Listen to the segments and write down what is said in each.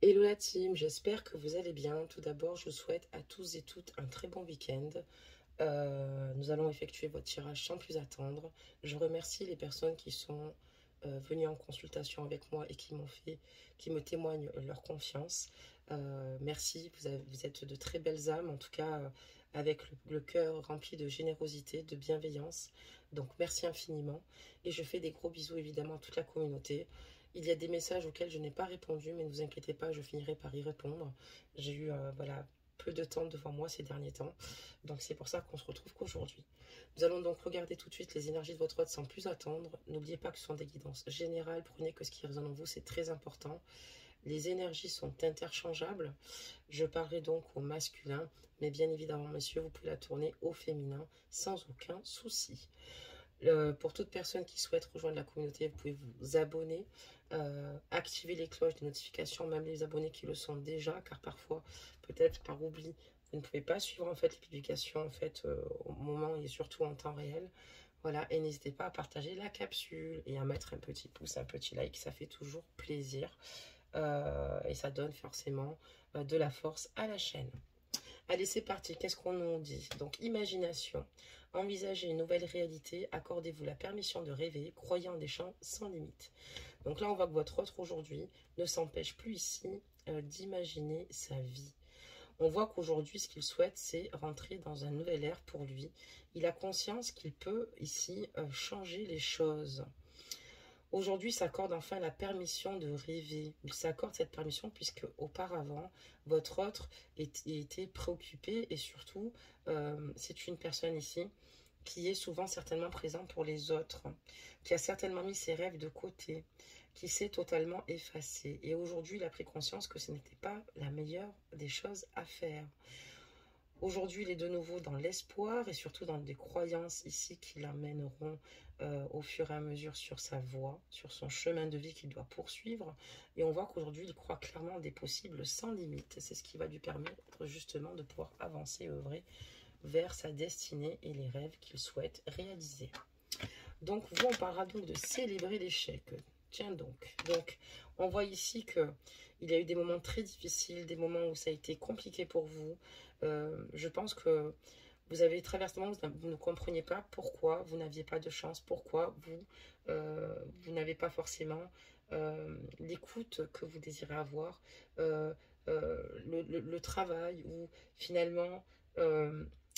Hello la team, j'espère que vous allez bien. Tout d'abord, je vous souhaite à tous et toutes un très bon week-end. Nous allons effectuer votre tirage sans plus attendre. Je remercie les personnes qui sont venues en consultation avec moi et qui me témoignent leur confiance. Merci, vous êtes de très belles âmes, en tout cas avec le cœur rempli de générosité, de bienveillance. Donc merci infiniment et je fais des gros bisous évidemment à toute la communauté. Il y a des messages auxquels je n'ai pas répondu, mais ne vous inquiétez pas, je finirai par y répondre. J'ai eu voilà, peu de temps devant moi ces derniers temps, donc c'est pour ça qu'on se retrouve qu'aujourd'hui. Nous allons donc regarder tout de suite les énergies de votre hôte sans plus attendre. N'oubliez pas que ce sont des guidances générales, prenez que ce qui résonne en vous, c'est très important. Les énergies sont interchangeables. Je parlerai donc au masculin, mais bien évidemment, monsieur, vous pouvez la tourner au féminin sans aucun souci. Pour toute personne qui souhaite rejoindre la communauté, vous pouvez vous abonner, activer les cloches de notification, même les abonnés qui le sont déjà, car parfois, peut-être par oubli, vous ne pouvez pas suivre en fait les publications en fait au moment et surtout en temps réel. Voilà, et n'hésitez pas à partager la capsule et à mettre un petit pouce, un petit like, ça fait toujours plaisir et ça donne forcément de la force à la chaîne. Allez, c'est parti. Qu'est-ce qu'on nous dit? Donc, imagination. Envisagez une nouvelle réalité. Accordez-vous la permission de rêver. Croyez en des champs sans limite. Donc là, on voit que votre autre aujourd'hui ne s'empêche plus ici d'imaginer sa vie. On voit qu'aujourd'hui, ce qu'il souhaite, c'est rentrer dans un nouvel ère pour lui. Il a conscience qu'il peut ici changer les choses. Aujourd'hui, s'accorde enfin la permission de rêver. Il s'accorde cette permission puisque auparavant, votre autre était préoccupé et surtout, c'est une personne ici qui est souvent certainement présente pour les autres, qui a certainement mis ses rêves de côté, qui s'est totalement effacé. Et aujourd'hui, il a pris conscience que ce n'était pas la meilleure des choses à faire. Aujourd'hui, il est de nouveau dans l'espoir et surtout dans des croyances ici qui l'amèneront au fur et à mesure sur sa voie, sur son chemin de vie qu'il doit poursuivre. Et on voit qu'aujourd'hui, il croit clairement des possibles sans limite. C'est ce qui va lui permettre justement de pouvoir avancer et œuvrer vers sa destinée et les rêves qu'il souhaite réaliser. Donc, vous, on parlera donc de célébrer l'échec. Tiens donc. Donc, on voit ici que il y a eu des moments très difficiles, des moments où ça a été compliqué pour vous. Je pense que vous avez traversé, vous ne compreniez pas pourquoi vous n'aviez pas de chance, pourquoi vous n'avez pas forcément l'écoute que vous désirez avoir, le travail ou finalement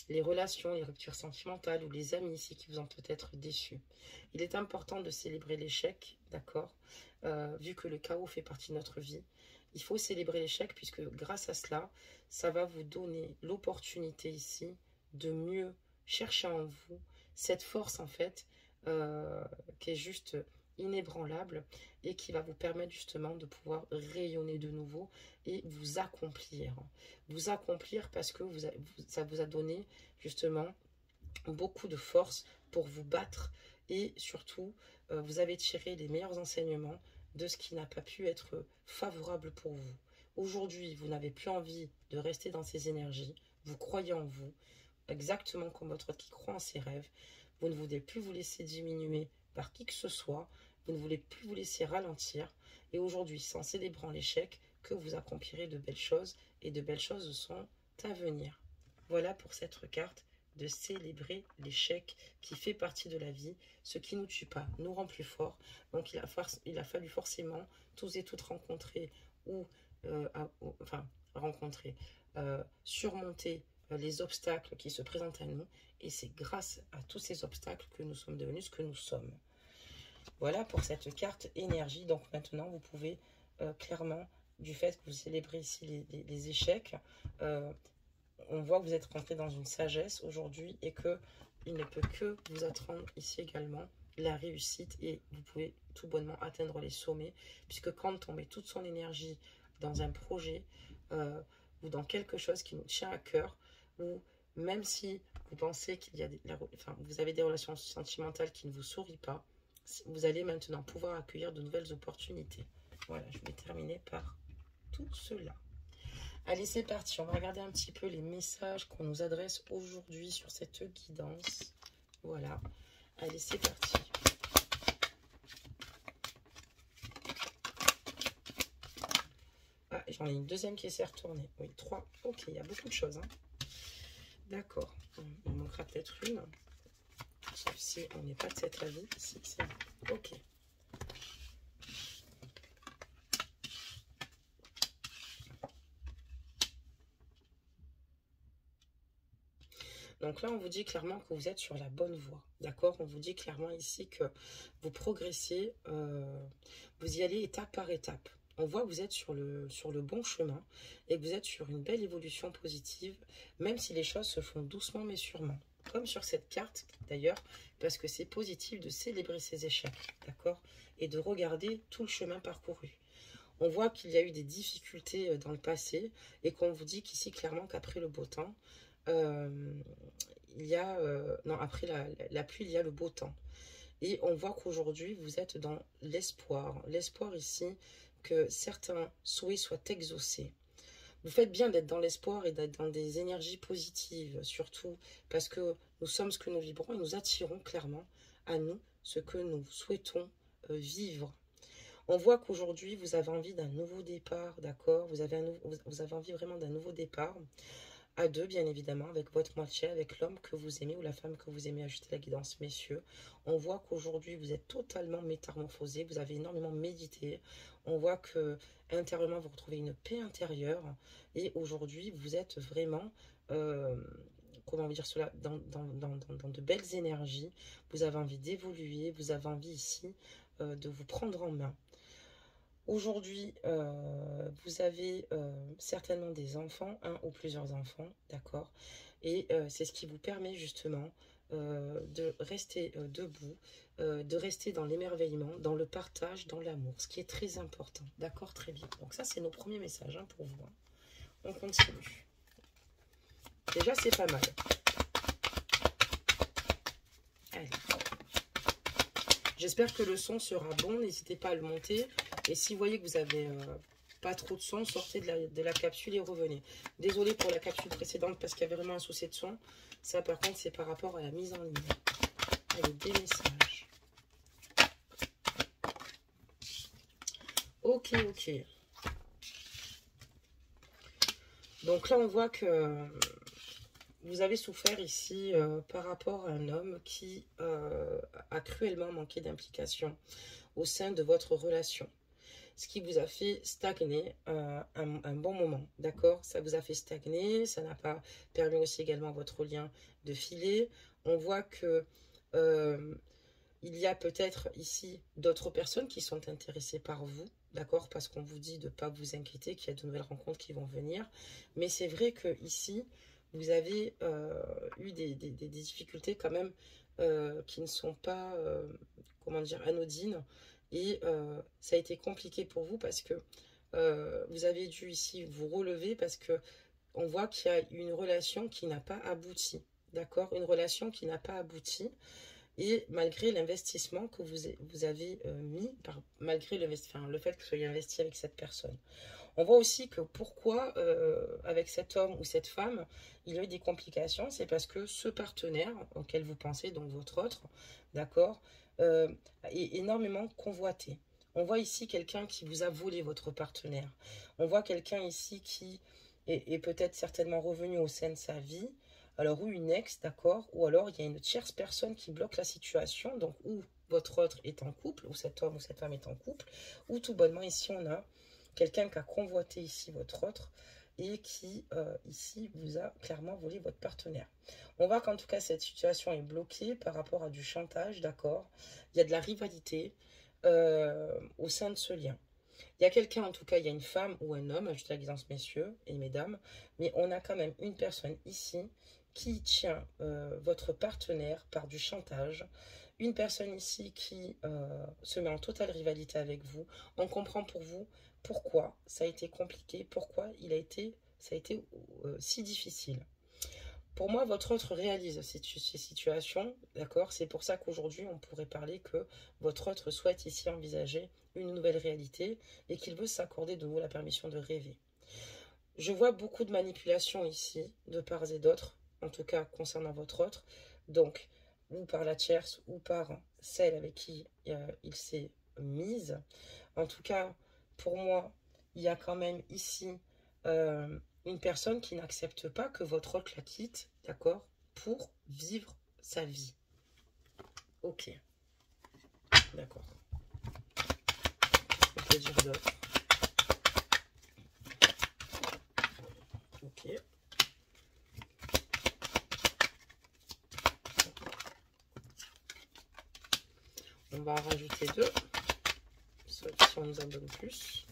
les relations, les ruptures sentimentales ou les amis ici qui vous ont peut-être déçus. Il est important de célébrer l'échec, d'accord, vu que le chaos fait partie de notre vie. Il faut célébrer l'échec puisque grâce à cela, ça va vous donner l'opportunité ici de mieux chercher en vous cette force en fait qui est juste inébranlable et qui va vous permettre justement de pouvoir rayonner de nouveau et vous accomplir. Vous accomplir parce que ça vous a donné justement beaucoup de force pour vous battre et surtout vous avez tiré les meilleurs enseignements de ce qui n'a pas pu être favorable pour vous. Aujourd'hui, vous n'avez plus envie de rester dans ces énergies, vous croyez en vous, exactement comme votre autre qui croit en ses rêves, vous ne voulez plus vous laisser diminuer par qui que ce soit, vous ne voulez plus vous laisser ralentir, et aujourd'hui, c'est en célébrant l'échec que vous accomplirez de belles choses, et de belles choses sont à venir. Voilà pour cette carte de célébrer l'échec qui fait partie de la vie. Ce qui ne nous tue pas nous rend plus forts. Donc il a fallu forcément tous et toutes rencontrer ou surmonter les obstacles qui se présentent à nous. Et c'est grâce à tous ces obstacles que nous sommes devenus ce que nous sommes. Voilà pour cette carte énergie. Donc maintenant, vous pouvez clairement, du fait que vous célébrez ici les échecs, on voit que vous êtes rentré dans une sagesse aujourd'hui et que il ne peut que vous attendre ici également la réussite et vous pouvez tout bonnement atteindre les sommets puisque quand on met toute son énergie dans un projet ou dans quelque chose qui nous tient à cœur ou même si vous pensez qu'il y a vous avez des relations sentimentales qui ne vous sourient pas, vous allez maintenant pouvoir accueillir de nouvelles opportunités. Voilà, je vais terminer par tout cela. Allez, c'est parti. On va regarder un petit peu les messages qu'on nous adresse aujourd'hui sur cette guidance. Voilà. Allez, c'est parti. j'en ai une deuxième qui s'est retournée. Oui, 3. Ok, il y a beaucoup de choses. Hein. D'accord. Il manquera peut-être une. Sauf si on n'est pas de cet avis. Si, c'est bon. Ok. Donc là, on vous dit clairement que vous êtes sur la bonne voie. D'accord? On vous dit clairement ici que vous progressez, vous y allez étape par étape. On voit que vous êtes sur le bon chemin et que vous êtes sur une belle évolution positive, même si les choses se font doucement mais sûrement. Comme sur cette carte d'ailleurs, parce que c'est positif de célébrer ses échecs, d'accord? Et de regarder tout le chemin parcouru. On voit qu'il y a eu des difficultés dans le passé et qu'on vous dit qu'ici clairement qu'après le beau temps, euh, il y a... non, après la pluie, il y a le beau temps. Et on voit qu'aujourd'hui, vous êtes dans l'espoir. L'espoir ici que certains souhaits soient exaucés. Vous faites bien d'être dans l'espoir et d'être dans des énergies positives, surtout parce que nous sommes ce que nous vibrons et nous attirons clairement à nous ce que nous souhaitons vivre. On voit qu'aujourd'hui, vous avez envie d'un nouveau départ, d'accord? Vous avez envie vraiment d'un nouveau départ. À deux, bien évidemment, avec votre moitié, avec l'homme que vous aimez ou la femme que vous aimez. Ajouter la guidance, messieurs. On voit qu'aujourd'hui, vous êtes totalement métamorphosé. Vous avez énormément médité. On voit que intérieurement, vous retrouvez une paix intérieure. Et aujourd'hui, vous êtes vraiment, comment dire cela, dans de belles énergies. Vous avez envie d'évoluer. Vous avez envie ici de vous prendre en main. Aujourd'hui, vous avez certainement des enfants, un ou plusieurs enfants, d'accord? Et c'est ce qui vous permet justement de rester debout, de rester dans l'émerveillement, dans le partage, dans l'amour, ce qui est très important, d'accord? Très bien. Donc ça, c'est nos premiers messages hein, pour vous. Hein. On continue. Déjà, c'est pas mal. Allez. J'espère que le son sera bon, n'hésitez pas à le monter. Et si vous voyez que vous avez pas trop de son, sortez de la capsule et revenez. Désolée pour la capsule précédente parce qu'il y avait vraiment un souci de son. Ça par contre c'est par rapport à la mise en ligne. Allez, des messages. Ok, ok. Donc là on voit que vous avez souffert ici par rapport à un homme qui a cruellement manqué d'implication au sein de votre relation. Ce qui vous a fait stagner un bon moment, d'accord? Ça vous a fait stagner, ça n'a pas permis aussi également à votre lien de filer. On voit que il y a peut-être ici d'autres personnes qui sont intéressées par vous, d'accord? Parce qu'on vous dit de ne pas vous inquiéter, qu'il y a de nouvelles rencontres qui vont venir. Mais c'est vrai que ici, vous avez eu des difficultés quand même qui ne sont pas, comment dire, anodines. Et ça a été compliqué pour vous parce que vous avez dû ici vous relever parce que on voit qu'il y a une relation qui n'a pas abouti. D'accord? Une relation qui n'a pas abouti. Et malgré l'investissement que vous avez mis, malgré le fait que vous soyez investi avec cette personne. On voit aussi que pourquoi, avec cet homme ou cette femme, il y a eu des complications, c'est parce que ce partenaire auquel vous pensez, donc votre autre, d'accord, est énormément convoité. On voit ici quelqu'un qui vous a volé votre partenaire. On voit quelqu'un ici qui est peut-être certainement revenu au sein de sa vie, alors ou une ex, d'accord, ou alors il y a une tierce personne qui bloque la situation, donc ou votre autre est en couple, ou cet homme ou cette femme est en couple, ou tout bonnement ici on a quelqu'un qui a convoité ici votre autre et qui ici vous a clairement volé votre partenaire. On voit qu'en tout cas cette situation est bloquée par rapport à du chantage, d'accord. Il y a de la rivalité au sein de ce lien. Il y a quelqu'un, en tout cas, il y a une femme ou un homme, ajoutez la guidance messieurs et mesdames, mais on a quand même une personne ici qui tient votre partenaire par du chantage. Une personne ici qui se met en totale rivalité avec vous. On comprend pour vous pourquoi ça a été compliqué, pourquoi ça a été si difficile. Pour moi, votre autre réalise ces situations, d'accord? C'est pour ça qu'aujourd'hui, on pourrait parler que votre autre souhaite ici envisager une nouvelle réalité et qu'il veut s'accorder de nouveau la permission de rêver. Je vois beaucoup de manipulations ici, de part et d'autre, en tout cas concernant votre autre. Donc, ou par la tierce, ou par celle avec qui il s'est mise. En tout cas, pour moi, il y a quand même ici euh, une personne qui n'accepte pas que votre autre la quitte, d'accord, pour vivre sa vie. Ok, d'accord. On peut dire d'autre. Ok. On va en rajouter deux, sauf si on nous en donne plus.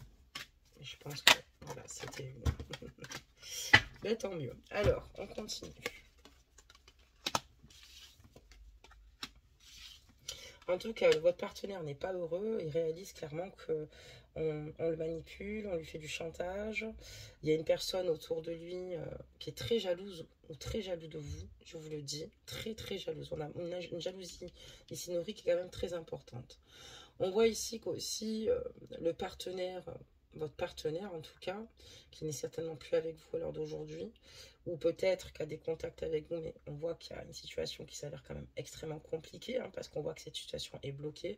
Et je pense que voilà, c'était une. Mais tant mieux. Alors, on continue. En tout cas, votre partenaire n'est pas heureux. Il réalise clairement que on le manipule, on lui fait du chantage. Il y a une personne autour de lui qui est très jalouse ou très jaloux de vous, je vous le dis. Très, très jalouse. On a une jalousie ici nourrie qui est quand même très importante. On voit ici qu'aussi le partenaire, votre partenaire en tout cas, qui n'est certainement plus avec vous à l'heure d'aujourd'hui, ou peut-être qu'il a des contacts avec vous, mais on voit qu'il y a une situation qui s'avère quand même extrêmement compliquée, hein, parce qu'on voit que cette situation est bloquée,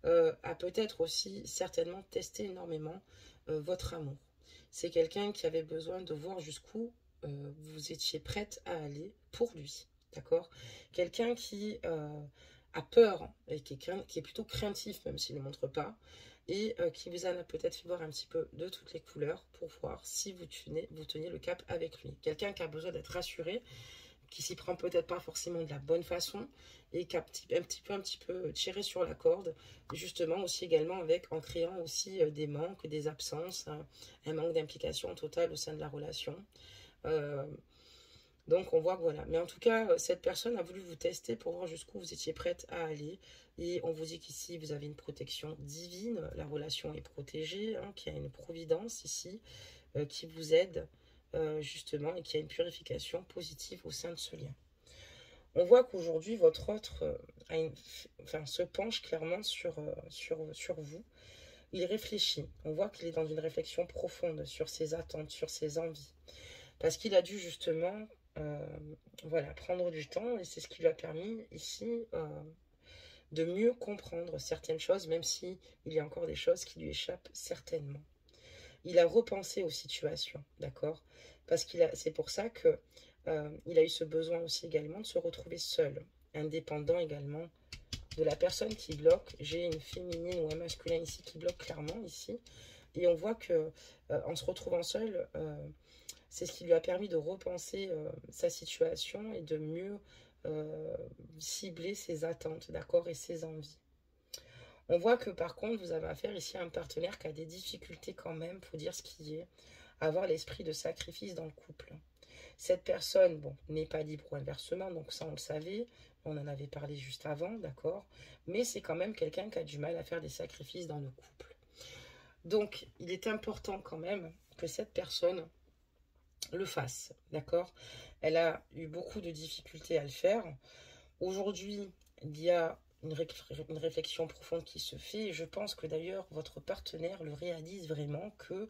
a peut-être aussi certainement testé énormément votre amour. C'est quelqu'un qui avait besoin de voir jusqu'où vous étiez prête à aller pour lui, d'accord. Quelqu'un qui a peur et qui est plutôt craintif, même s'il ne le montre pas, et qui vous en a peut-être fait voir un petit peu de toutes les couleurs pour voir si vous teniez le cap avec lui. Quelqu'un qui a besoin d'être rassuré, qui s'y prend peut-être pas forcément de la bonne façon et qui a un petit peu tiré sur la corde, justement aussi également en créant aussi des manques, des absences, un manque d'implication totale au sein de la relation. Euh, donc on voit que voilà. Mais en tout cas, cette personne a voulu vous tester pour voir jusqu'où vous étiez prête à aller. Et on vous dit qu'ici, vous avez une protection divine. La relation est protégée, hein, qu'il y a une providence ici qui vous aide justement et qui a une purification positive au sein de ce lien. On voit qu'aujourd'hui, votre autre se penche clairement sur vous. Il réfléchit. On voit qu'il est dans une réflexion profonde sur ses attentes, sur ses envies. Parce qu'il a dû justement euh, voilà, prendre du temps et c'est ce qui lui a permis ici de mieux comprendre certaines choses, même si il y a encore des choses qui lui échappent certainement. Il a repensé aux situations, d'accord. Parce c'est pour ça que il a eu ce besoin aussi également de se retrouver seul, indépendant également de la personne qui bloque. J'ai une féminine ou un masculin ici qui bloque clairement ici. Et on voit que en se retrouvant seul, c'est ce qui lui a permis de repenser sa situation et de mieux euh, cibler ses attentes, d'accord, et ses envies. On voit que par contre, vous avez affaire ici à un partenaire qui a des difficultés quand même, faut dire ce qui est, à avoir l'esprit de sacrifice dans le couple. Cette personne, bon, n'est pas libre ou inversement, donc ça on le savait, on en avait parlé juste avant, d'accord, mais c'est quand même quelqu'un qui a du mal à faire des sacrifices dans le couple. Donc, il est important quand même que cette personne le fasse, d'accord. Elle a eu beaucoup de difficultés à le faire. Aujourd'hui, il y a une réflexion profonde qui se fait et je pense que d'ailleurs votre partenaire le réalise vraiment que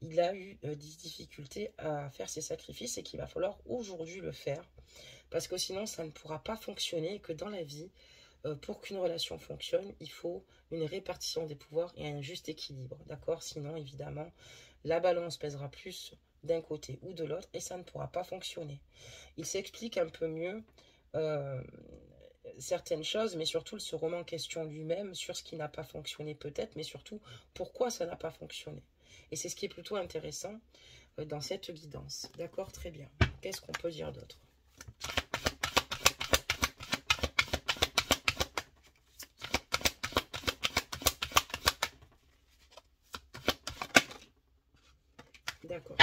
il a eu des difficultés à faire ses sacrifices et qu'il va falloir aujourd'hui le faire parce que sinon ça ne pourra pas fonctionner et que dans la vie, pour qu'une relation fonctionne, il faut une répartition des pouvoirs et un juste équilibre, d'accord. Sinon, évidemment, la balance pèsera plus d'un côté ou de l'autre et ça ne pourra pas fonctionner. Il s'explique un peu mieux euh, certaines choses, mais surtout il se remet en question lui-même sur ce qui n'a pas fonctionné peut-être, mais surtout pourquoi ça n'a pas fonctionné. Et c'est ce qui est plutôt intéressant dans cette guidance. D'accord, très bien. Qu'est-ce qu'on peut dire d'autre? D'accord.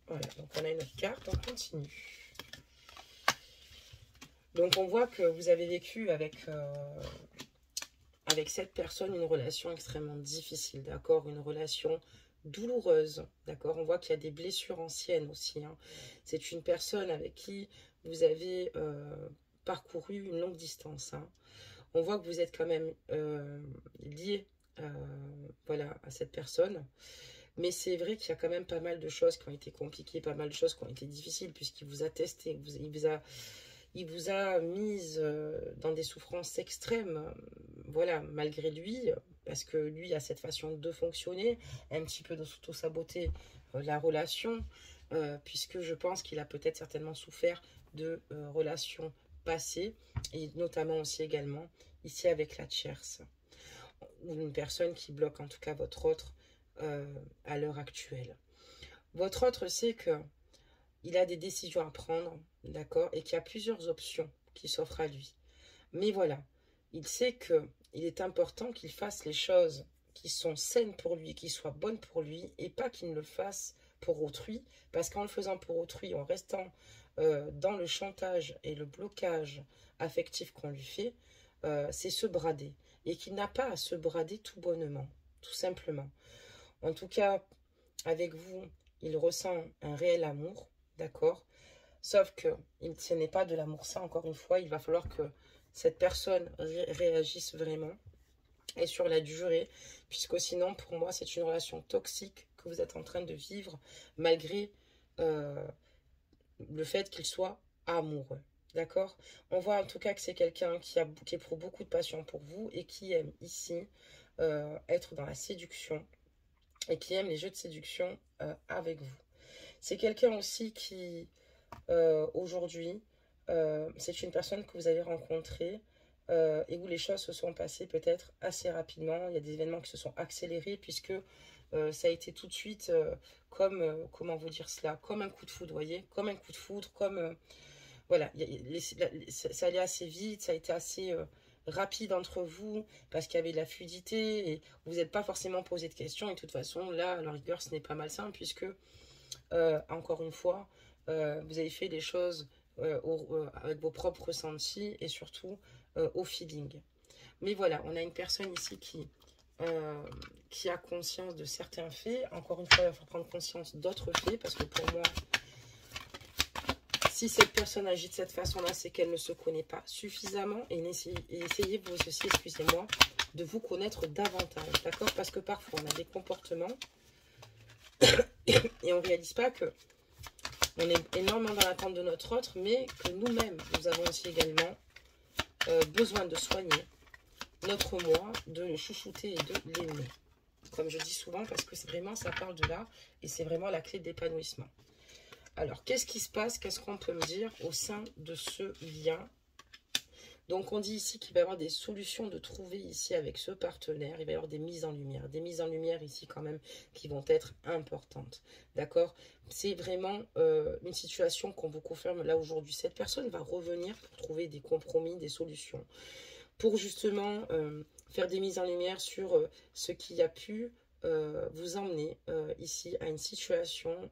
Voilà, donc on a une autre carte, on continue. Donc on voit que vous avez vécu avec cette personne une relation extrêmement difficile, d'accord, une relation douloureuse, d'accord. On voit qu'il y a des blessures anciennes aussi, hein. C'est une personne avec qui vous avez parcouru une longue distance, hein. On voit que vous êtes quand même liés voilà, à cette personne. Mais c'est vrai qu'il y a quand même pas mal de choses qui ont été compliquées, pas mal de choses qui ont été difficiles, puisqu'il vous a testé, il vous a mise dans des souffrances extrêmes, voilà, malgré lui, parce que lui a cette façon de fonctionner, un petit peu de s'auto-saboter la relation, puisque je pense qu'il a peut-être certainement souffert de relations passées, et notamment aussi également ici avec la tierce, ou une personne qui bloque en tout cas votre autre à l'heure actuelle. Votre autre sait que il a des décisions à prendre, d'accord, et qu'il y a plusieurs options qui s'offrent à lui. Mais voilà, il sait que il est important qu'il fasse les choses qui sont saines pour lui, qui soient bonnes pour lui, et pas qu'il ne le fasse pour autrui, parce qu'en le faisant pour autrui, en restant dans le chantage et le blocage affectif qu'on lui fait, c'est se brader, et qu'il n'a pas à se brader tout bonnement, tout simplement. En tout cas, avec vous, il ressent un réel amour, d'accord? Sauf que ce n'est pas de l'amour sain, encore une fois, il va falloir que cette personne réagisse vraiment et sur la durée, puisque sinon, pour moi, c'est une relation toxique que vous êtes en train de vivre, malgré euh, le fait qu'il soit amoureux. D'accord? On voit en tout cas que c'est quelqu'un qui éprouve beaucoup de passion pour vous et qui aime ici être dans la séduction et qui aime les jeux de séduction avec vous. C'est quelqu'un aussi qui, aujourd'hui, c'est une personne que vous avez rencontrée et où les choses se sont passées peut-être assez rapidement. Il y a des événements qui se sont accélérés puisque ça a été tout de suite comme, comment vous dire cela, comme un coup de foudre, voyez, comme un coup de foudre, comme, voilà, ça allait assez vite, ça a été assez rapide entre vous parce qu'il y avait de la fluidité et vous n'êtes pas forcément posé de questions et de toute façon, là, à la rigueur, ce n'est pas malsain puisque encore une fois, vous avez fait les choses avec vos propres ressentis et surtout au feeling. Mais voilà, on a une personne ici euh, qui a conscience de certains faits. Encore une fois, il va falloir prendre conscience d'autres faits parce que pour moi, si cette personne agit de cette façon-là, c'est qu'elle ne se connaît pas suffisamment et essayez vous aussi, excusez-moi, de vous connaître davantage, d'accord? Parce que parfois, on a des comportements et on ne réalise pas que on est énormément dans l'attente de notre autre, mais que nous-mêmes, nous avons aussi également besoin de soigner notre moi, de le chouchouter et de l'aimer. Comme je dis souvent, parce que c'est vraiment, ça parle de là, et c'est vraiment la clé d'épanouissement. Alors, qu'est-ce qui se passe? Qu'est-ce qu'on peut me dire au sein de ce lien? Donc, on dit ici qu'il va y avoir des solutions de trouver ici avec ce partenaire. Il va y avoir des mises en lumière. Des mises en lumière ici quand même qui vont être importantes. D'accord? C'est vraiment une situation qu'on vous confirme là aujourd'hui. Cette personne va revenir pour trouver des compromis, des solutions. Pour justement faire des mises en lumière sur ce qui a pu vous emmener ici à une situation,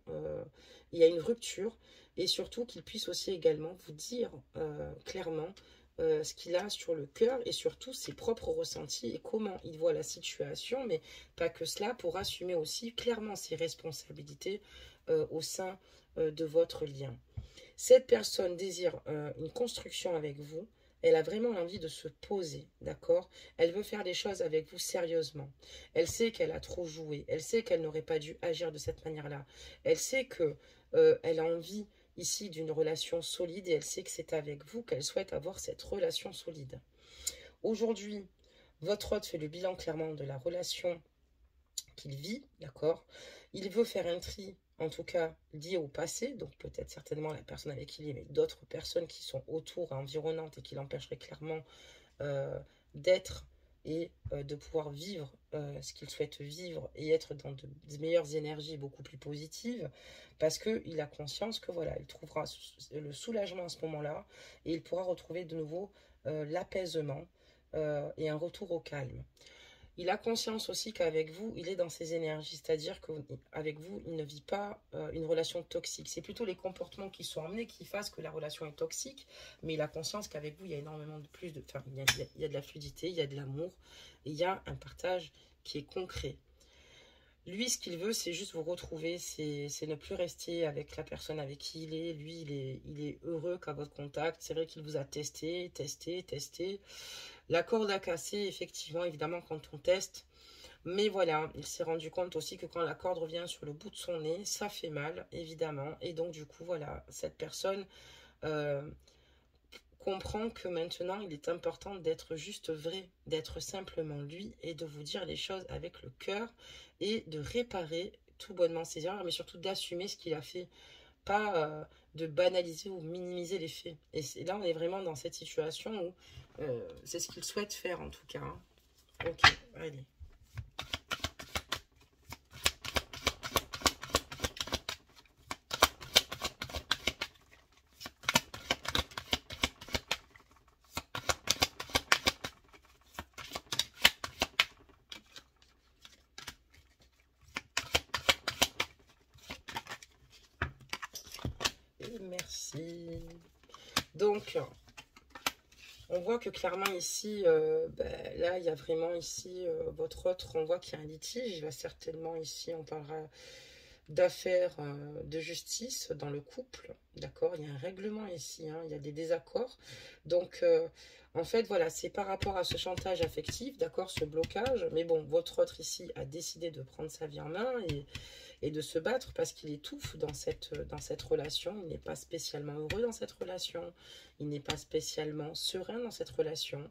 il y a une rupture. Et surtout qu'il puisse aussi également vous dire clairement ce qu'il a sur le cœur et surtout ses propres ressentis et comment il voit la situation, mais pas que cela, pour assumer aussi clairement ses responsabilités au sein de votre lien. Cette personne désire une construction avec vous. Elle a vraiment envie de se poser, d'accord? Elle veut faire des choses avec vous sérieusement. Elle sait qu'elle a trop joué. Elle sait qu'elle n'aurait pas dû agir de cette manière-là. Elle sait que elle a envie ici d'une relation solide et elle sait que c'est avec vous qu'elle souhaite avoir cette relation solide. Aujourd'hui, votre hôte fait le bilan clairement de la relation qu'il vit, d'accord? Il veut faire un tri, en tout cas lié au passé, donc peut-être certainement la personne avec qui il est, mais d'autres personnes qui sont autour et environnantes et qui l'empêcheraient clairement euh, d'être et de pouvoir vivre ce qu'il souhaite vivre et être dans de meilleures énergies beaucoup plus positives parce qu'il a conscience que voilà, il trouvera le soulagement à ce moment-là et il pourra retrouver de nouveau l'apaisement et un retour au calme. Il a conscience aussi qu'avec vous, il est dans ses énergies, c'est-à-dire qu'avec vous, il ne vit pas une relation toxique. C'est plutôt les comportements qui sont amenés qui fassent que la relation est toxique, mais il a conscience qu'avec vous, il y a énormément de plus de... Enfin, il y a de la fluidité, il y a de l'amour, et il y a un partage qui est concret. Lui, ce qu'il veut, c'est juste vous retrouver, c'est ne plus rester avec la personne avec qui il est. Lui, il est heureux qu'à votre contact. C'est vrai qu'il vous a testé. La corde a cassé, effectivement, évidemment, quand on teste. Mais voilà, il s'est rendu compte aussi que quand la corde revient sur le bout de son nez, ça fait mal, évidemment. Et donc, du coup, voilà, cette personne euh, comprend que maintenant, il est important d'être juste vrai, d'être simplement lui et de vous dire les choses avec le cœur et de réparer tout bonnement ses erreurs, mais surtout d'assumer ce qu'il a fait, pas de banaliser ou minimiser les faits. Et là, on est vraiment dans cette situation où c'est ce qu'il souhaite faire en tout cas, hein. Ok, allez. Et merci. Donc, on voit que clairement ici, là, il y a vraiment ici, votre autre, on voit qu'il y a un litige. Il va certainement ici, on parlera d'affaires de justice dans le couple, d'accord? Il y a un règlement ici, hein, il y a des désaccords. Donc, en fait, voilà, c'est par rapport à ce chantage affectif, d'accord, ce blocage. Mais bon, votre autre ici a décidé de prendre sa vie en main et de se battre parce qu'il étouffe dans cette relation. Il n'est pas spécialement heureux dans cette relation. Il n'est pas spécialement serein dans cette relation.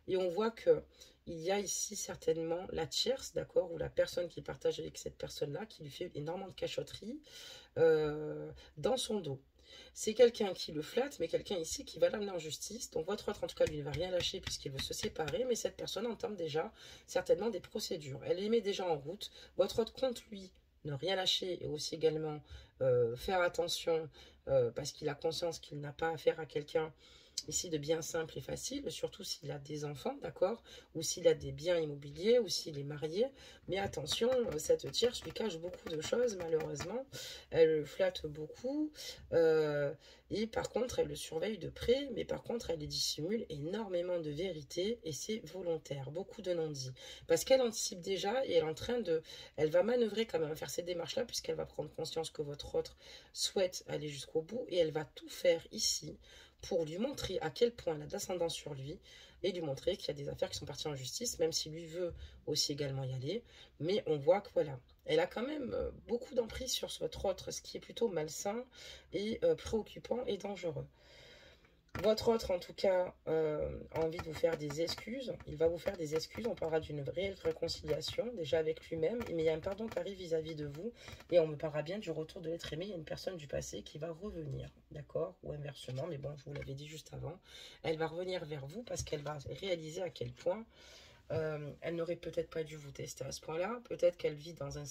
Et on voit que il y a ici certainement la tierce, d'accord, ou la personne qui partage avec cette personne-là, qui lui fait énormément de cachotterie dans son dos. C'est quelqu'un qui le flatte, mais quelqu'un ici qui va l'amener en justice. Donc votre autre, en tout cas, lui, ne va rien lâcher puisqu'il veut se séparer, mais cette personne entame déjà certainement des procédures. Elle les met déjà en route. Votre autre compte, lui, ne rien lâcher et aussi également faire attention parce qu'il a conscience qu'il n'a pas affaire à quelqu'un ici de bien simple et facile, surtout s'il a des enfants, d'accord, ou s'il a des biens immobiliers, ou s'il est marié. Mais attention, cette tierce lui cache beaucoup de choses, malheureusement. Elle le flatte beaucoup, et par contre, elle le surveille de près, mais par contre, elle dissimule énormément de vérité, et c'est volontaire, beaucoup de non-dits. Parce qu'elle anticipe déjà, et elle est en train de... Elle va manœuvrer quand même à faire ces démarches-là, puisqu'elle va prendre conscience que votre autre souhaite aller jusqu'au bout, et elle va tout faire ici pour lui montrer à quel point elle a d'ascendant sur lui et lui montrer qu'il y a des affaires qui sont parties en justice, même si lui veut aussi également y aller. Mais on voit que voilà, elle a quand même beaucoup d'emprise sur votre autre, ce qui est plutôt malsain et préoccupant et dangereux. Votre autre, en tout cas, a envie de vous faire des excuses. Il va vous faire des excuses. On parlera d'une réelle réconciliation, déjà avec lui-même. Mais il y a un pardon qui arrive vis-à-vis de vous. Et on me parlera bien du retour de l'être aimé. Il y a une personne du passé qui va revenir, d'accord? Ou inversement, mais bon, je vous l'avais dit juste avant. Elle va revenir vers vous parce qu'elle va réaliser à quel point elle n'aurait peut-être pas dû vous tester à ce point-là. Peut-être qu'elle vit dans un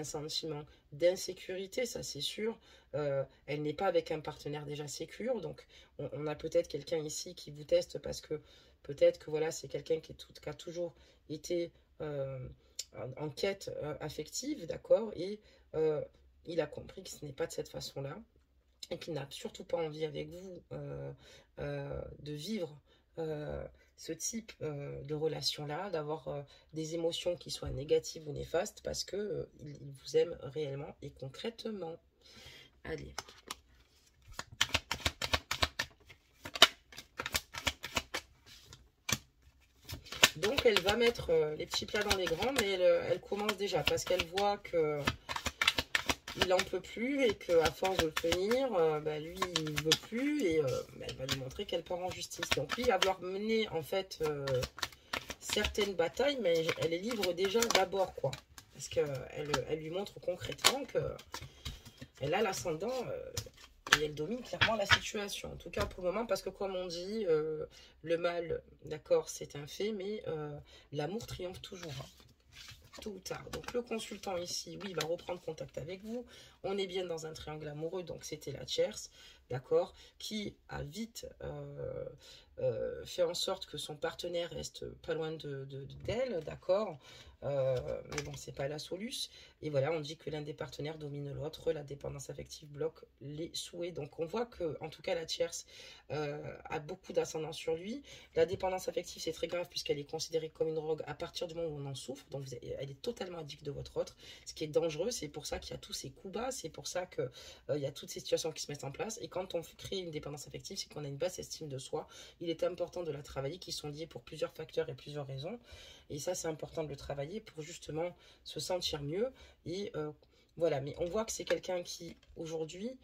sentiment d'insécurité, ça c'est sûr. Elle n'est pas avec un partenaire déjà sécure. Donc, on a peut-être quelqu'un ici qui vous teste parce que peut-être que voilà, c'est quelqu'un qui a toujours été en quête affective, d'accord? Et il a compris que ce n'est pas de cette façon-là et qu'il n'a surtout pas envie avec vous de vivre ce type de relation-là, d'avoir des émotions qui soient négatives ou néfastes parce que il vous aime réellement et concrètement. Allez. Donc elle va mettre les petits plats dans les grands, mais elle commence déjà parce qu'elle voit que il en peut plus et qu'à force de le tenir, lui il ne veut plus et elle va lui montrer qu'elle part en justice. Donc lui il va vouloir mener en fait certaines batailles, mais elle les livre déjà d'abord quoi. Parce qu'elle lui montre concrètement qu'elle a l'ascendant et elle domine clairement la situation. En tout cas pour le moment, parce que comme on dit, le mal, d'accord, c'est un fait, mais l'amour triomphe toujours, hein, tôt ou tard. Donc le consultant ici, oui, il va reprendre contact avec vous. On est bien dans un triangle amoureux, donc c'était la tierce, d'accord, qui a vite fait en sorte que son partenaire reste pas loin d'elle, d'accord. Mais bon, c'est pas la solution. Et voilà, on dit que l'un des partenaires domine l'autre, la dépendance affective bloque les souhaits. Donc on voit que, en tout cas, la tierce a beaucoup d'ascendant sur lui. La dépendance affective, c'est très grave puisqu'elle est considérée comme une drogue à partir du moment où on en souffre. Donc elle est totalement addict de votre autre, ce qui est dangereux. C'est pour ça qu'il y a tous ces coups bas, c'est pour ça qu'il y a toutes ces situations qui se mettent en place. Et quand on crée une dépendance affective, c'est qu'on a une basse estime de soi. Il est important de la travailler, qui sont liés pour plusieurs facteurs et plusieurs raisons. Et ça, c'est important de le travailler pour justement se sentir mieux. Et voilà, mais on voit que c'est quelqu'un qui, aujourd'hui,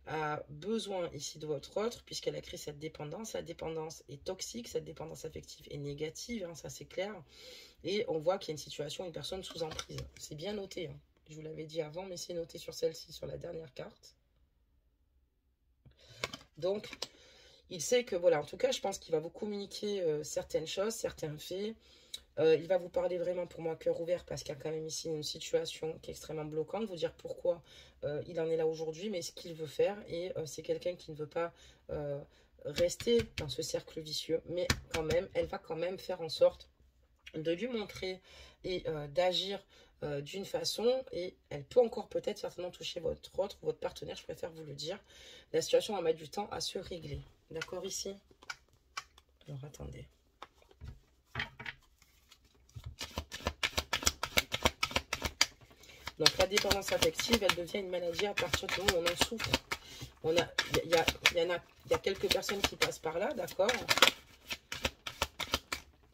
a besoin ici de votre autre, puisqu'elle a créé cette dépendance. La dépendance est toxique, cette dépendance affective est négative, hein, ça c'est clair. Et on voit qu'il y a une situation, une personne sous emprise. C'est bien noté, hein. Je vous l'avais dit avant, mais c'est noté sur celle-ci, sur la dernière carte. Donc, il sait que, voilà, en tout cas, je pense qu'il va vous communiquer certaines choses, certains faits. Il va vous parler vraiment, pour moi, cœur ouvert, parce qu'il y a quand même ici une situation qui est extrêmement bloquante. Vous dire pourquoi il en est là aujourd'hui, mais ce qu'il veut faire. Et c'est quelqu'un qui ne veut pas rester dans ce cercle vicieux. Mais quand même, elle va quand même faire en sorte de lui montrer et d'agir d'une façon, et elle peut encore peut-être certainement toucher votre autre, votre partenaire, je préfère vous le dire. La situation va mettre du temps à se régler. D'accord ici? Alors attendez. Donc la dépendance affective, elle devient une maladie à partir du moment où on en souffre. Il y a quelques personnes qui passent par là, d'accord?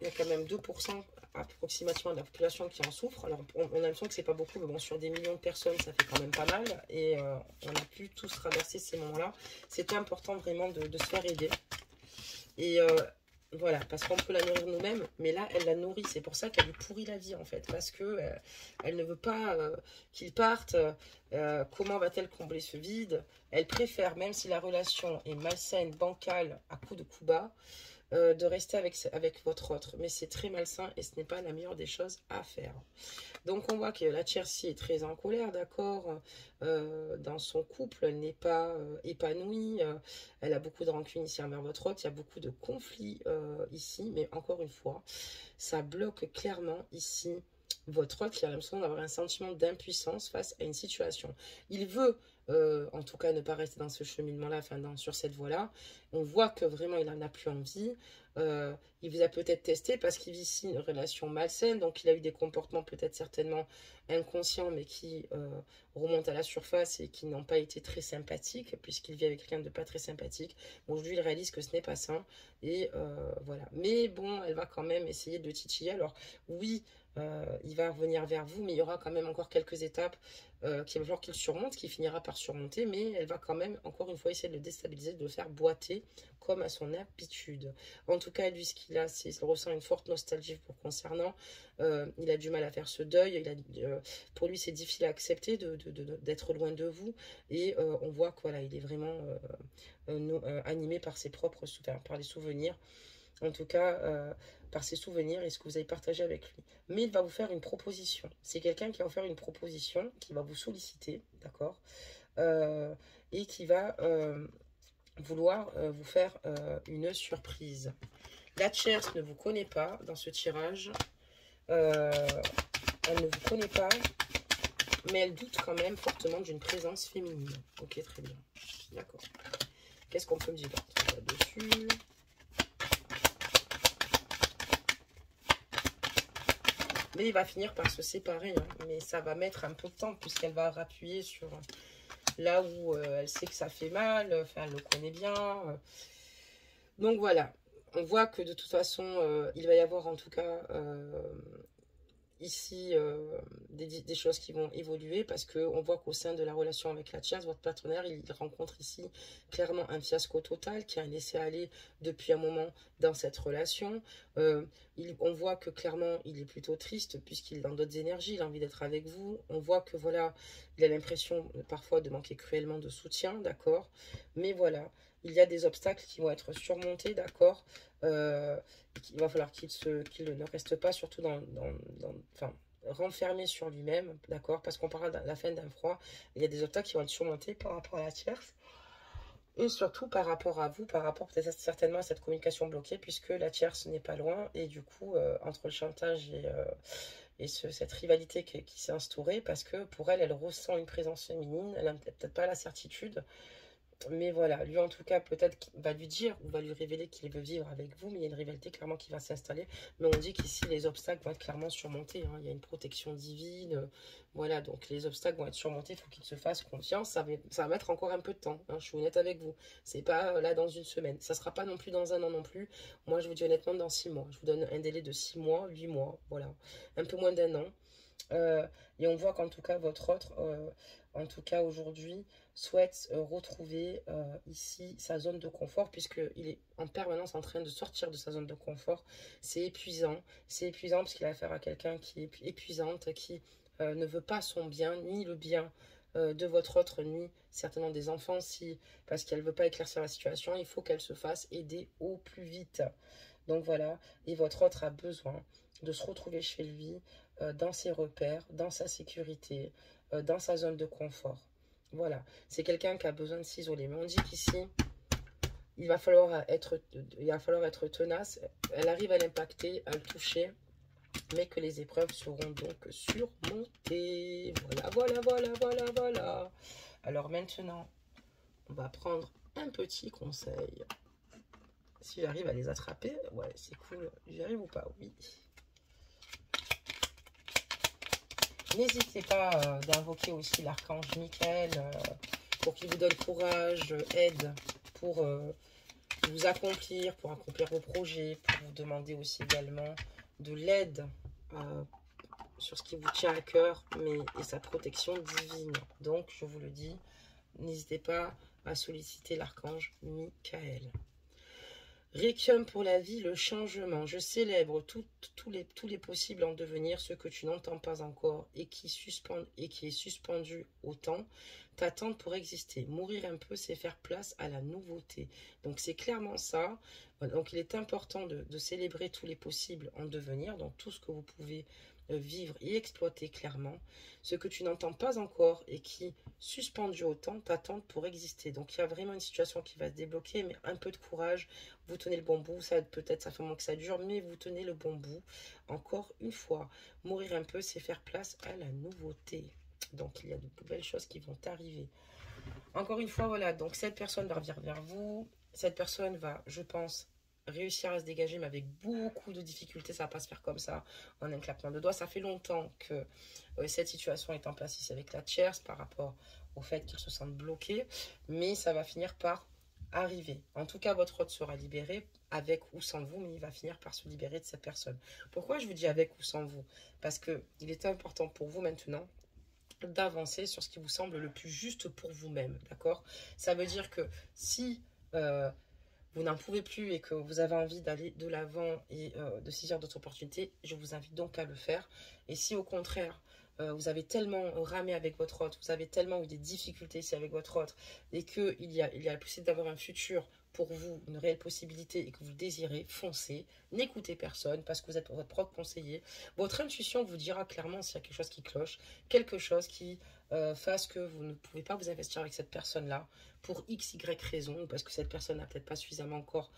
Il y a quand même 2% approximativement de la population qui en souffre. Alors, on a l'impression que c'est pas beaucoup, mais bon, sur des millions de personnes, ça fait quand même pas mal. Et on a pu tous traverser ces moments-là. C'était important vraiment de se faire aider. Et voilà, parce qu'on peut la nourrir nous-mêmes, mais là, elle la nourrit. C'est pour ça qu'elle lui pourrit la vie, en fait. Parce que elle ne veut pas qu'il parte. Comment va-t-elle combler ce vide? Elle préfère, même si la relation est malsaine, bancale, à coups de coups bas, de rester avec votre autre. Mais c'est très malsain et ce n'est pas la meilleure des choses à faire. Donc on voit que la Chelsea est très en colère, d'accord, dans son couple, elle n'est pas épanouie, elle a beaucoup de rancune ici envers votre autre, il y a beaucoup de conflits ici, mais encore une fois, ça bloque clairement ici votre autre qui a l'impression d'avoir un sentiment d'impuissance face à une situation. Il veut en tout cas ne pas rester dans ce cheminement-là, enfin sur cette voie-là. On voit que vraiment il n'en a plus envie. Il vous a peut-être testé parce qu'il vit ici une relation malsaine, donc il a eu des comportements peut-être certainement inconscients, mais qui remontent à la surface et qui n'ont pas été très sympathiques, puisqu'il vit avec quelqu'un de pas très sympathique. Bon, aujourd'hui, il réalise que ce n'est pas sain, et voilà. Mais bon, elle va quand même essayer de titiller. Alors oui, il va revenir vers vous, mais il y aura quand même encore quelques étapes qu'il va falloir qu'il surmonte, qu'il finira par surmonter, mais elle va quand même, encore une fois, essayer de le déstabiliser, de le faire boiter comme à son habitude. En tout cas, lui, ce qu'il a, c'est qu'il ressent une forte nostalgie pour concernant. Il a du mal à faire ce deuil. Pour lui, c'est difficile à accepter d'être loin de vous. Et on voit que voilà, il est vraiment animé par ses propres par les souvenirs. En tout cas, par ses souvenirs et ce que vous avez partagé avec lui. Mais il va vous faire une proposition. C'est quelqu'un qui va vous faire une proposition, qui va vous solliciter, d'accord, et qui va vouloir vous faire une surprise. La tierce ne vous connaît pas dans ce tirage. Elle ne vous connaît pas, mais elle doute quand même fortement d'une présence féminine. Ok, très bien. D'accord. Qu'est-ce qu'on peut me dire là-dessus? Mais il va finir par se séparer, hein. Mais ça va mettre un peu de temps puisqu'elle va rappuyer sur là où elle sait que ça fait mal, enfin elle le connaît bien. Donc voilà, on voit que de toute façon, il va y avoir en tout cas ici des choses qui vont évoluer parce qu'on voit qu'au sein de la relation avec la tierce, votre partenaire, il rencontre ici clairement un fiasco total qui a un laisser-aller depuis un moment dans cette relation. On voit que clairement, il est plutôt triste puisqu'il est dans d'autres énergies, il a envie d'être avec vous. On voit que voilà, il a l'impression parfois de manquer cruellement de soutien, d'accord? Mais voilà, il y a des obstacles qui vont être surmontés, d'accord? Il va falloir qu'il ne reste pas surtout enfin, renfermé sur lui-même, d'accord? Parce qu'on parle de la fin d'un froid, il y a des obstacles qui vont être surmontés par rapport à la tierce. Et surtout par rapport à vous, par rapport peut-être certainement à cette communication bloquée, puisque la tierce n'est pas loin. Et du coup, entre le chantage et cette rivalité qui s'est instaurée, parce que pour elle, elle ressent une présence féminine, elle n'a peut-être pas la certitude Mais voilà, lui en tout cas, peut-être qu'il va lui dire ou va lui révéler qu'il veut vivre avec vous, mais il y a une rivalité clairement qui va s'installer. Mais on dit qu'ici, les obstacles vont être clairement surmontés, hein. Il y a une protection divine. Voilà, donc les obstacles vont être surmontés, il faut qu'il se fasse confiance. Ça va mettre encore un peu de temps, hein, je suis honnête avec vous. C'est pas là dans une semaine. Ça sera pas non plus dans un an non plus. Moi, je vous dis honnêtement, dans 6 mois. Je vous donne un délai de 6 mois, 8 mois, voilà. Un peu moins d'1 an. Euh, et on voit qu'en tout cas, votre autre, en tout cas aujourd'hui, souhaite retrouver ici sa zone de confort, puisqu'il est en permanence en train de sortir de sa zone de confort. C'est épuisant parce qu'il a affaire à quelqu'un qui est épuisante, qui ne veut pas son bien, ni le bien de votre autre, ni certainement des enfants, si, parce qu'elle ne veut pas éclaircir la situation, il faut qu'elle se fasse aider au plus vite. Donc voilà, et votre autre a besoin de se retrouver chez lui, dans ses repères, dans sa sécurité, dans sa zone de confort. Voilà, c'est quelqu'un qui a besoin de s'isoler. Mais on dit qu'ici, il va falloir être tenace. Elle arrive à l'impacter, à le toucher, mais que les épreuves seront donc surmontées. Voilà, voilà, voilà, voilà, voilà. Alors maintenant, on va prendre un petit conseil. Si j'arrive à les attraper, ouais, c'est cool. J'y arrive ou pas? Oui. N'hésitez pas d'invoquer aussi l'archange Michael pour qu'il vous donne courage, aide pour vous accomplir, pour accomplir vos projets, pour vous demander aussi également de l'aide sur ce qui vous tient à cœur, et sa protection divine. Donc, je vous le dis, n'hésitez pas à solliciter l'archange Michael. Requiem pour la vie, le changement. Je célèbre tous les possibles en devenir, ce que tu n'entends pas encore et qui est suspendu au temps, t'attendre pour exister. Mourir un peu, c'est faire place à la nouveauté. Donc c'est clairement ça. Donc il est important de célébrer tous les possibles en devenir, donc tout ce que vous pouvez vivre et exploiter clairement. Ce que tu n'entends pas encore et qui, suspendu au temps, t'attendre pour exister. Donc il y a vraiment une situation qui va se débloquer, mais un peu de courage. Vous tenez le bon bout, ça peut-être ça fait moins que ça dure, mais vous tenez le bon bout. Encore une fois, mourir un peu, c'est faire place à la nouveauté. Donc il y a de belles choses qui vont arriver. Encore une fois, voilà, donc cette personne va revenir vers vous. Cette personne va, je pense, réussir à se dégager, mais avec beaucoup de difficultés. Ça va pas se faire comme ça, en un claquement de doigts. Ça fait longtemps que cette situation est en place ici avec la tierce par rapport au fait qu'ils se sentent bloqués, mais ça va finir par arriver. En tout cas, votre hôte sera libéré, avec ou sans vous, mais il va finir par se libérer de cette personne. Pourquoi je vous dis avec ou sans vous? Parce que il est important pour vous maintenant d'avancer sur ce qui vous semble le plus juste pour vous-même, d'accord? Ça veut dire que si vous n'en pouvez plus et que vous avez envie d'aller de l'avant et de saisir d'autres opportunités, je vous invite donc à le faire. Et si au contraire, vous avez tellement ramé avec votre hôte, vous avez tellement eu des difficultés ici avec votre hôte, et qu'il y a la possibilité d'avoir un futur pour vous, une réelle possibilité, et que vous le désirez, foncez, n'écoutez personne, parce que vous êtes votre propre conseiller. Votre intuition vous dira clairement s'il y a quelque chose qui cloche, quelque chose qui fasse que vous ne pouvez pas vous investir avec cette personne-là, pour X, Y raison, ou parce que cette personne n'a peut-être pas suffisamment encore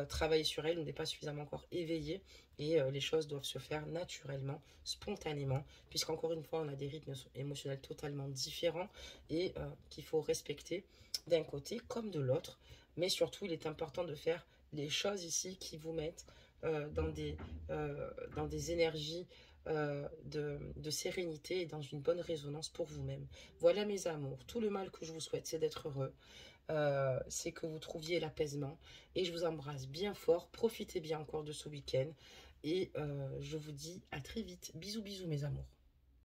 travaillé sur elle, ou n'est pas suffisamment encore éveillée, et les choses doivent se faire naturellement, spontanément, puisqu'encore une fois, on a des rythmes émotionnels totalement différents, et qu'il faut respecter d'un côté comme de l'autre, mais surtout, il est important de faire les choses ici qui vous mettent dans des énergies de sérénité et dans une bonne résonance pour vous-même. Voilà mes amours, tout le mal que je vous souhaite, c'est d'être heureux, c'est que vous trouviez l'apaisement, et je vous embrasse bien fort, profitez bien encore de ce week-end, et je vous dis à très vite, bisous bisous mes amours.